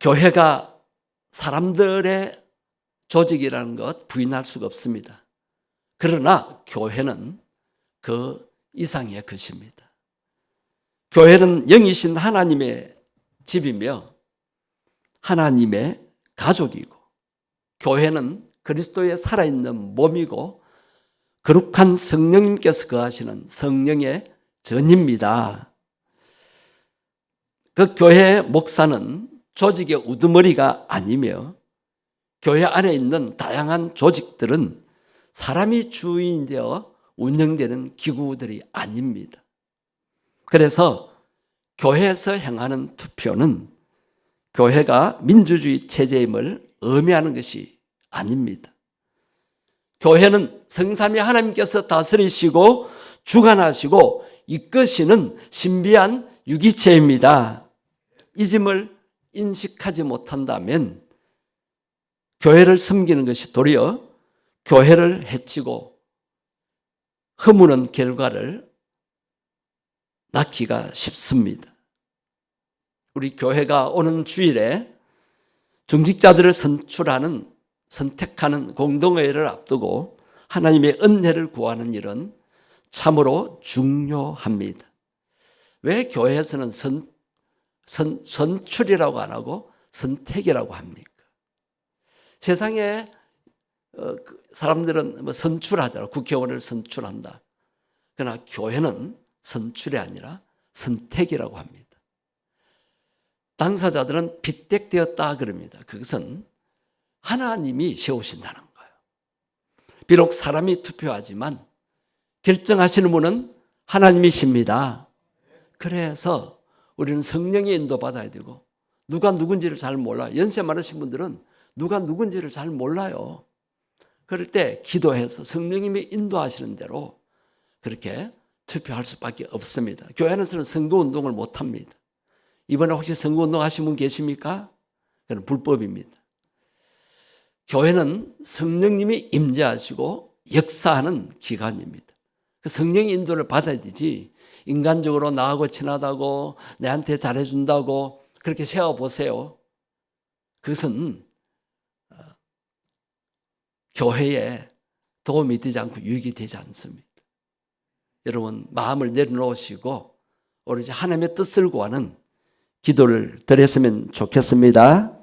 교회가 사람들의 조직이라는 것 부인할 수가 없습니다. 그러나 교회는 그 이상의 것입니다. 교회는 영이신 하나님의 집이며 하나님의 가족이고, 교회는 그리스도의 살아있는 몸이고 거룩한 성령님께서 거하시는 성령의 전입니다. 그 교회의 목사는 조직의 우두머리가 아니며, 교회 안에 있는 다양한 조직들은 사람이 주인이 되어 운영되는 기구들이 아닙니다. 그래서 교회에서 행하는 투표는 교회가 민주주의 체제임을 의미하는 것이 아닙니다. 교회는 성삼위 하나님께서 다스리시고 주관하시고 이끄시는 신비한 유기체입니다. 이 점을 인식하지 못한다면 교회를 섬기는 것이 도리어 교회를 해치고 허무는 결과를 낳기가 쉽습니다. 우리 교회가 오는 주일에 중직자들을 선택하는 공동회의를 앞두고 하나님의 은혜를 구하는 일은 참으로 중요합니다. 왜 교회에서는 선출이라고 안 하고 선택이라고 합니까? 세상에 사람들은 선출하잖아. 국회의원을 선출한다. 그러나 교회는 선출이 아니라 선택이라고 합니다. 당사자들은 빗택되었다 그럽니다. 그것은 하나님이 세우신다는 거예요. 비록 사람이 투표하지만 결정하시는 분은 하나님이십니다. 그래서 우리는 성령의 인도받아야 되고, 누가 누군지를 잘 몰라요. 연세 많으신 분들은 누가 누군지를 잘 몰라요. 그럴 때 기도해서 성령님이 인도하시는 대로 그렇게 투표할 수밖에 없습니다. 교회 안에서는 선거운동을 못합니다. 이번에 혹시 선거운동 하신 분 계십니까? 그건 불법입니다. 교회는 성령님이 임재하시고 역사하는 기관입니다. 성령의 인도를 받아야 되지, 인간적으로 나하고 친하다고 내한테 잘해준다고 그렇게 세워보세요. 그것은 교회에 도움이 되지 않고 유익이 되지 않습니다. 여러분, 마음을 내려놓으시고 오로지 하나님의 뜻을 구하는 기도를 드렸으면 좋겠습니다.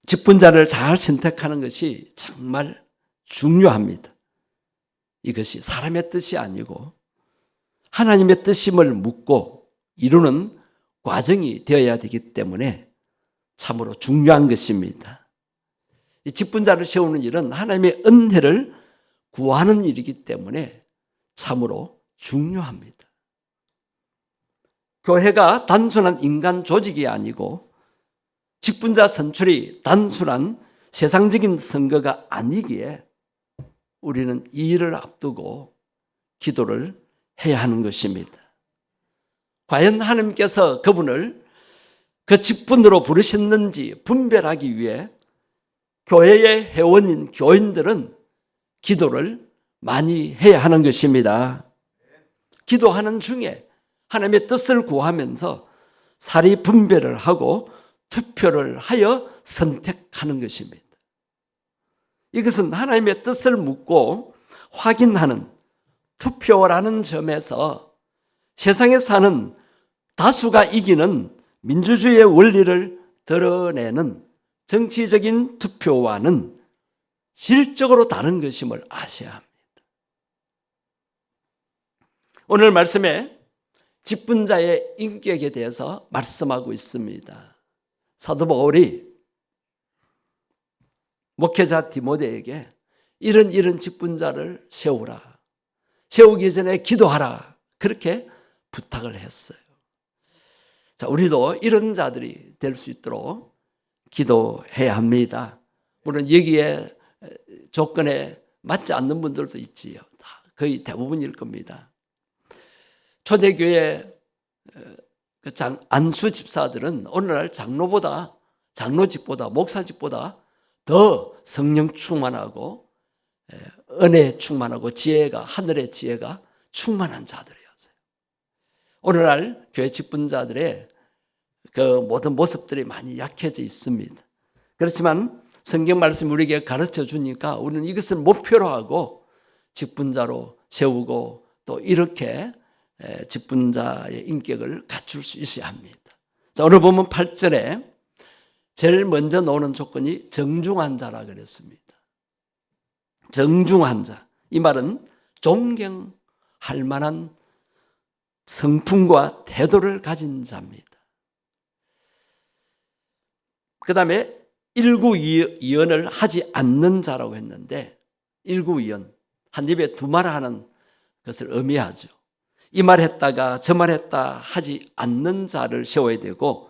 직분자를 잘 선택하는 것이 정말 중요합니다. 이것이 사람의 뜻이 아니고 하나님의 뜻임을 묻고 이루는 과정이 되어야 되기 때문에 참으로 중요한 것입니다. 이 직분자를 세우는 일은 하나님의 은혜를 구하는 일이기 때문에 참으로 중요합니다. 교회가 단순한 인간 조직이 아니고 직분자 선출이 단순한 세상적인 선거가 아니기에 우리는 이 일을 앞두고 기도를 해야 하는 것입니다. 과연 하나님께서 그분을 그 직분으로 부르셨는지 분별하기 위해 교회의 회원인 교인들은 기도를 많이 해야 하는 것입니다. 기도하는 중에 하나님의 뜻을 구하면서 사리 분별을 하고 투표를 하여 선택하는 것입니다. 이것은 하나님의 뜻을 묻고 확인하는 투표라는 점에서 세상에 사는 다수가 이기는 민주주의의 원리를 드러내는 정치적인 투표와는 질적으로 다른 것임을 아셔야 합니다. 오늘 말씀에 직분자의 인격에 대해서 말씀하고 있습니다. 사도 바울이 목회자 디모데에게 이런 직분자를 세우라, 세우기 전에 기도하라, 그렇게 부탁을 했어요. 자, 우리도 이런 자들이 될 수 있도록 기도해야 합니다. 물론 여기에 조건에 맞지 않는 분들도 있지요. 거의 대부분일 겁니다. 초대교회 안수 집사들은 오늘날 장로직보다 목사직보다 더 성령 충만하고 은혜에 충만하고 지혜가, 하늘의 지혜가 충만한 자들이었어요. 오늘날 교회 직분자들의 그 모든 모습들이 많이 약해져 있습니다. 그렇지만 성경 말씀이 우리에게 가르쳐 주니까 우리는 이것을 목표로 하고 직분자로 세우고 또 이렇게 직분자의 인격을 갖출 수 있어야 합니다. 자, 오늘 보면 8절에 제일 먼저 놓는 조건이 정중한 자라 그랬습니다. 정중한 자. 이 말은 존경할 만한 성품과 태도를 가진 자입니다. 그 다음에 일구이연을 하지 않는 자라고 했는데, 일구이연, 한 입에 두 말 하는 것을 의미하죠. 이 말 했다가 저 말 했다 하지 않는 자를 세워야 되고,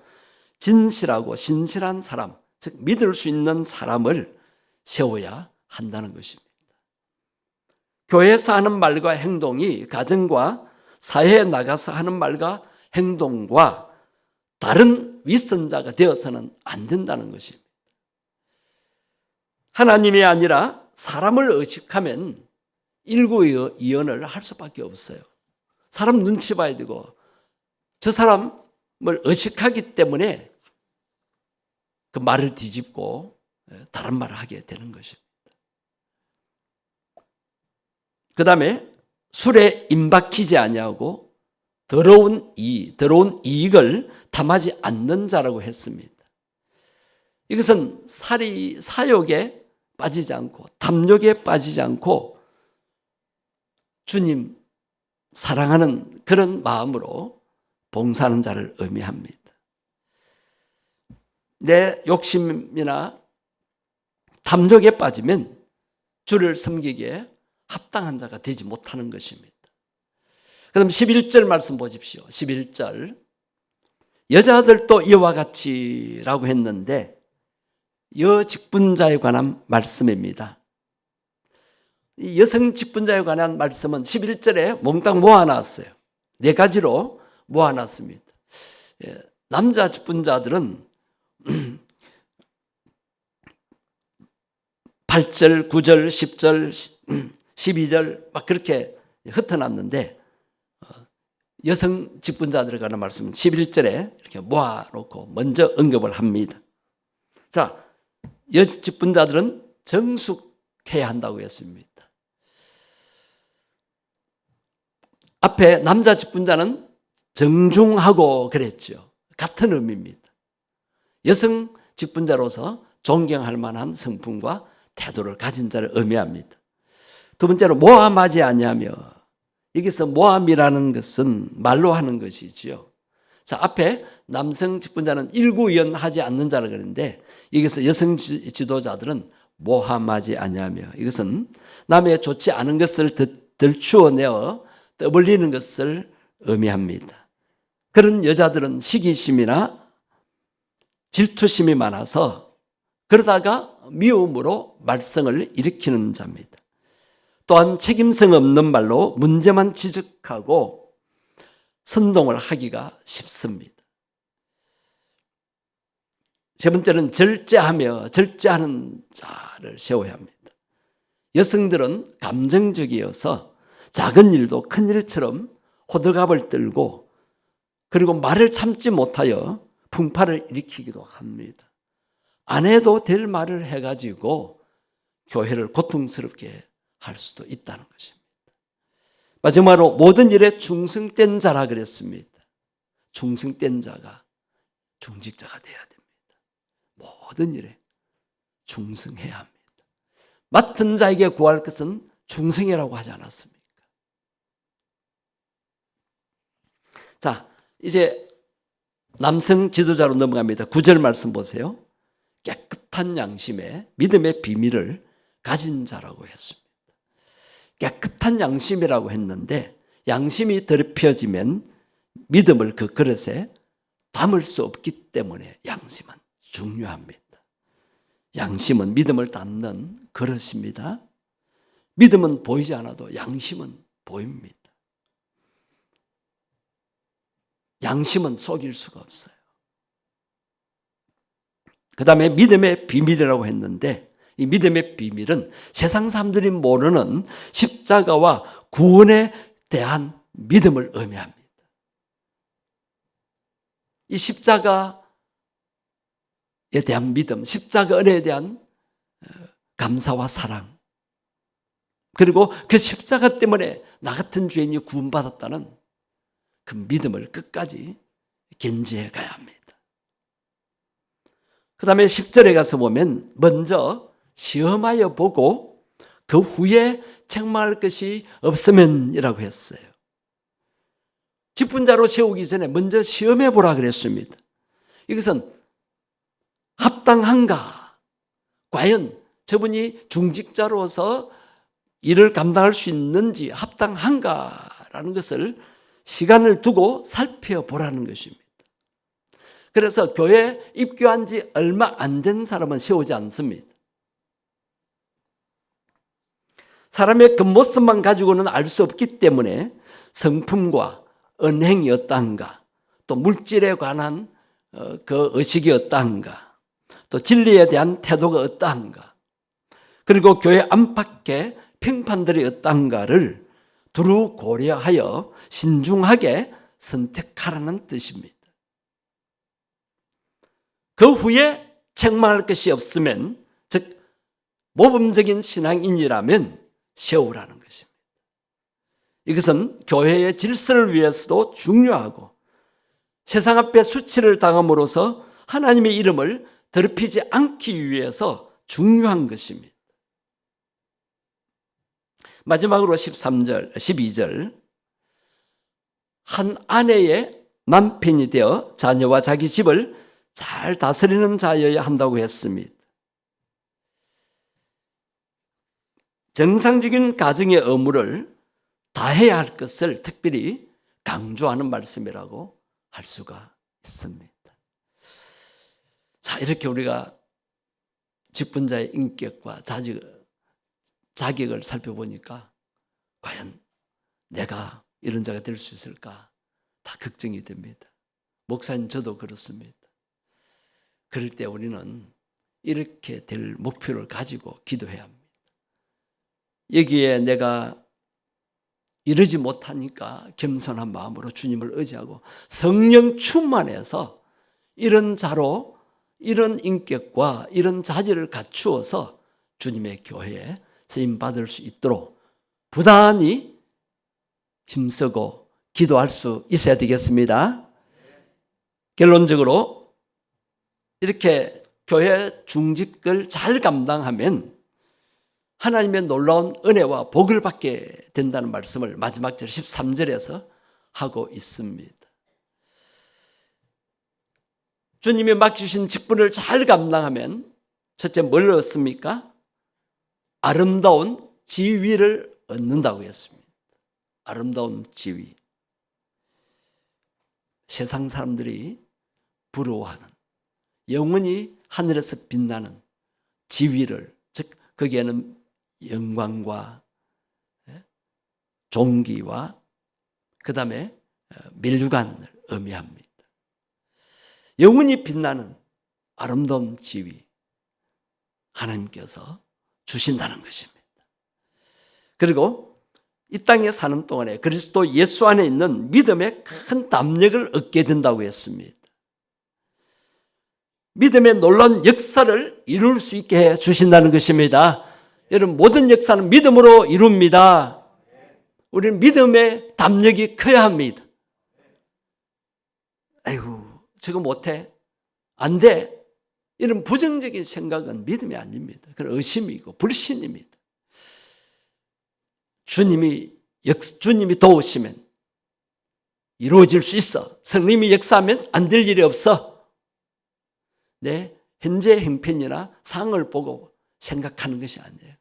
진실하고 신실한 사람, 즉 믿을 수 있는 사람을 세워야 한다는 것입니다. 교회에서 하는 말과 행동이 가정과 사회에 나가서 하는 말과 행동과 다른 윗선자가 되어서는 안 된다는 것입니다. 하나님이 아니라 사람을 의식하면 일구이연을 할 수밖에 없어요. 사람 눈치 봐야 되고 저 사람을 의식하기 때문에 그 말을 뒤집고 다른 말을 하게 되는 것입니다. 그 다음에 술에 임박히지 아니하고 더러운 이익을 탐하지 않는 자라고 했습니다. 이것은 사욕에 빠지지 않고 탐욕에 빠지지 않고 주님 사랑하는 그런 마음으로 봉사하는 자를 의미합니다. 내 욕심이나 탐욕에 빠지면 주를 섬기기에 합당한 자가 되지 못하는 것입니다. 그럼 11절 말씀 보십시오. 11절 여자들도 이와 같이라고 했는데 여직분자에 관한 말씀입니다. 이 여성 직분자에 관한 말씀은 11절에 몽땅 모아놨어요. 4가지로 모아놨습니다. 남자 직분자들은 8절, 9절, 10절, 12절 막 그렇게 흩어놨는데 여성 직분자들에 관한 말씀은 11절에 이렇게 모아놓고 먼저 언급을 합니다. 자, 여직분자들은 정숙해야 한다고 했습니다. 앞에 남자 직분자는 정중하고 그랬죠. 같은 의미입니다. 여성 직분자로서 존경할 만한 성품과 태도를 가진 자를 의미합니다. 두 번째로 모함하지 아니하며, 여기서 모함이라는 것은 말로 하는 것이지요. 자, 앞에 남성 직분자는 일구이연하지 않는 자를 그랬는데 여기서 여성 지도자들은 모함하지 아니하며, 이것은 남의 좋지 않은 것을 들추어내어 떠벌리는 것을 의미합니다. 그런 여자들은 시기심이나 질투심이 많아서 그러다가 미움으로 말썽을 일으키는 자입니다. 또한 책임성 없는 말로 문제만 지적하고 선동을 하기가 쉽습니다. 세 번째는 절제하는 자를 세워야 합니다. 여성들은 감정적이어서 작은 일도 큰 일처럼 호들갑을 떨고 그리고 말을 참지 못하여 풍파를 일으키기도 합니다. 안 해도 될 말을 해가지고 교회를 고통스럽게 할 수도 있다는 것입니다. 마지막으로 모든 일에 충성된 자라 그랬습니다. 충성된 자가 중직자가 되어야 됩니다. 모든 일에 충성해야 합니다. 맡은 자에게 구할 것은 충성이라고 하지 않았습니까? 자, 이제 남성 지도자로 넘어갑니다. 9절 말씀 보세요. 깨끗한 양심에 믿음의 비밀을 가진 자라고 했습니다. 깨끗한 양심이라고 했는데 양심이 더럽혀지면 믿음을 그 그릇에 담을 수 없기 때문에 양심은 중요합니다. 양심은 믿음을 담는 그릇입니다. 믿음은 보이지 않아도 양심은 보입니다. 양심은 속일 수가 없어요. 그 다음에 믿음의 비밀이라고 했는데 이 믿음의 비밀은 세상 사람들이 모르는 십자가와 구원에 대한 믿음을 의미합니다. 이 십자가에 대한 믿음, 십자가 은혜에 대한 감사와 사랑, 그리고 그 십자가 때문에 나 같은 죄인이 구원받았다는 그 믿음을 끝까지 견지해 가야 합니다. 그 다음에 10절에 가서 보면 먼저 시험하여 보고 그 후에 책망할 것이 없으면이라고 했어요. 직분자로 세우기 전에 먼저 시험해 보라 그랬습니다. 이것은 합당한가? 과연 저분이 중직자로서 일을 감당할 수 있는지 합당한가라는 것을 시간을 두고 살펴보라는 것입니다. 그래서 교회 입교한 지 얼마 안 된 사람은 세우지 않습니다. 사람의 겉모습만 가지고는 알 수 없기 때문에 성품과 언행이 어떠한가, 또 물질에 관한 그 의식이 어떠한가, 또 진리에 대한 태도가 어떠한가, 그리고 교회 안팎의 평판들이 어떠한가를 두루 고려하여 신중하게 선택하라는 뜻입니다. 그 후에 책망할 것이 없으면, 즉 모범적인 신앙인이라면 세우라는 것입니다. 이것은 교회의 질서를 위해서도 중요하고 세상 앞에 수치를 당함으로써 하나님의 이름을 더럽히지 않기 위해서 중요한 것입니다. 마지막으로 13절, 12절 한 아내의 남편이 되어 자녀와 자기 집을 잘 다스리는 자여야 한다고 했습니다. 정상적인 가정의 의무를 다해야 할 것을 특별히 강조하는 말씀이라고 할 수가 있습니다. 자, 이렇게 우리가 직분자의 인격과 자격을 살펴보니까 과연 내가 이런 자가 될 수 있을까? 다 걱정이 됩니다. 목사님 저도 그렇습니다. 그럴 때 우리는 이렇게 될 목표를 가지고 기도해야 합니다. 여기에 내가 이러지 못하니까 겸손한 마음으로 주님을 의지하고 성령 충만해서 이런 자로 이런 인격과 이런 자질을 갖추어서 주님의 교회에 쓰임받을 수 있도록 부단히 힘쓰고 기도할 수 있어야 되겠습니다. 결론적으로 이렇게 교회 중직을 잘 감당하면 하나님의 놀라운 은혜와 복을 받게 된다는 말씀을 마지막 절 13절에서 하고 있습니다. 주님이 맡기신 직분을 잘 감당하면 첫째 뭘 얻습니까? 아름다운 지위를 얻는다고 했습니다. 아름다운 지위. 세상 사람들이 부러워하는 영원히 하늘에서 빛나는 지위를, 즉 거기에는 영광과 존귀와 그 다음에 멸류관을 의미합니다. 영원히 빛나는 아름다운 지위 하나님께서 주신다는 것입니다. 그리고 이 땅에 사는 동안에 그리스도 예수 안에 있는 믿음의 큰 담력을 얻게 된다고 했습니다. 믿음의 놀라운 역사를 이룰 수 있게 해 주신다는 것입니다. 여러분, 모든 역사는 믿음으로 이룹니다. 우리는 믿음의 담력이 커야 합니다. 아이고, 저거 못해, 안 돼, 이런 부정적인 생각은 믿음이 아닙니다. 그건 의심이고 불신입니다. 주님이 도우시면 이루어질 수 있어. 성령님이 역사하면 안 될 일이 없어. 내 현재 형편이나 상을 보고 생각하는 것이 아니에요.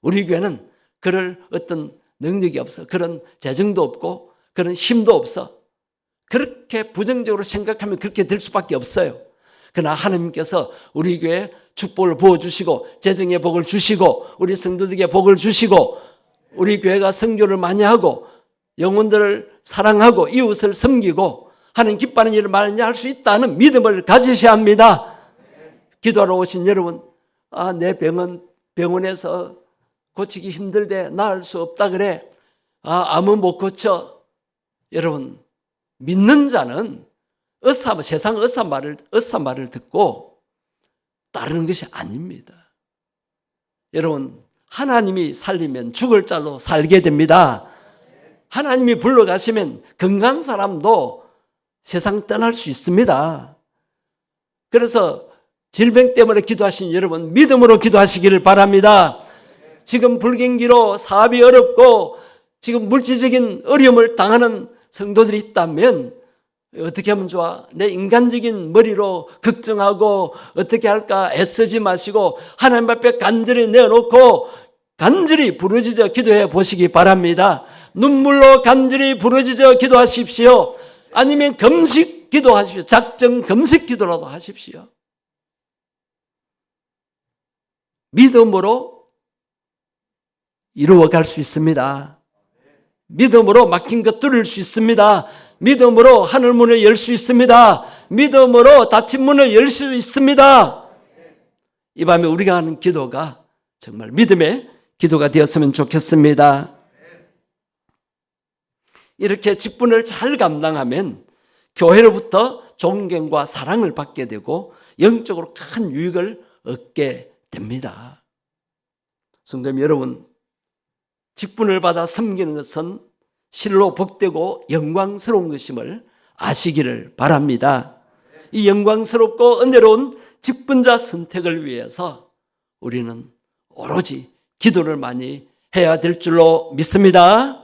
우리 교회는 그럴 어떤 능력이 없어. 그런 재정도 없고 그런 힘도 없어. 그렇게 부정적으로 생각하면 그렇게 될 수밖에 없어요. 그러나 하나님께서 우리 교회에 축복을 부어주시고 재정의 복을 주시고 우리 성도들에게 복을 주시고 우리 교회가 선교를 많이 하고 영혼들을 사랑하고 이웃을 섬기고 하는 기뻐하는 일을 많이 할 수 있다는 믿음을 가지셔야 합니다. 기도하러 오신 여러분, 내 병원에서 고치기 힘들대. 나을 수 없다 그래. 아무 못 고쳐. 여러분, 믿는 자는 세상 의사 말을 듣고 따르는 것이 아닙니다. 여러분, 하나님이 살리면 죽을 자로 살게 됩니다. 하나님이 불러가시면 건강한 사람도 세상 떠날 수 있습니다. 그래서 질병 때문에 기도하신 여러분, 믿음으로 기도하시기를 바랍니다. 지금 불경기로 사업이 어렵고 지금 물질적인 어려움을 당하는 성도들이 있다면 어떻게 하면 좋아? 내 인간적인 머리로 걱정하고 어떻게 할까 애쓰지 마시고 하나님 앞에 간절히 내어놓고 간절히 부르짖어 기도해 보시기 바랍니다. 눈물로 간절히 부르짖어 기도하십시오. 아니면 금식 기도하십시오. 작정 금식 기도라도 하십시오. 믿음으로 이루어갈 수 있습니다. 믿음으로 막힌 것 뚫을 수 있습니다. 믿음으로 하늘 문을 열 수 있습니다. 믿음으로 닫힌 문을 열 수 있습니다. 이 밤에 우리가 하는 기도가 정말 믿음의 기도가 되었으면 좋겠습니다. 이렇게 직분을 잘 감당하면 교회로부터 존경과 사랑을 받게 되고 영적으로 큰 유익을 얻게 됩니다. 성도님 여러분, 직분을 받아 섬기는 것은 실로 복되고 영광스러운 것임을 아시기를 바랍니다. 이 영광스럽고 은혜로운 직분자 선택을 위해서 우리는 오로지 기도를 많이 해야 될 줄로 믿습니다.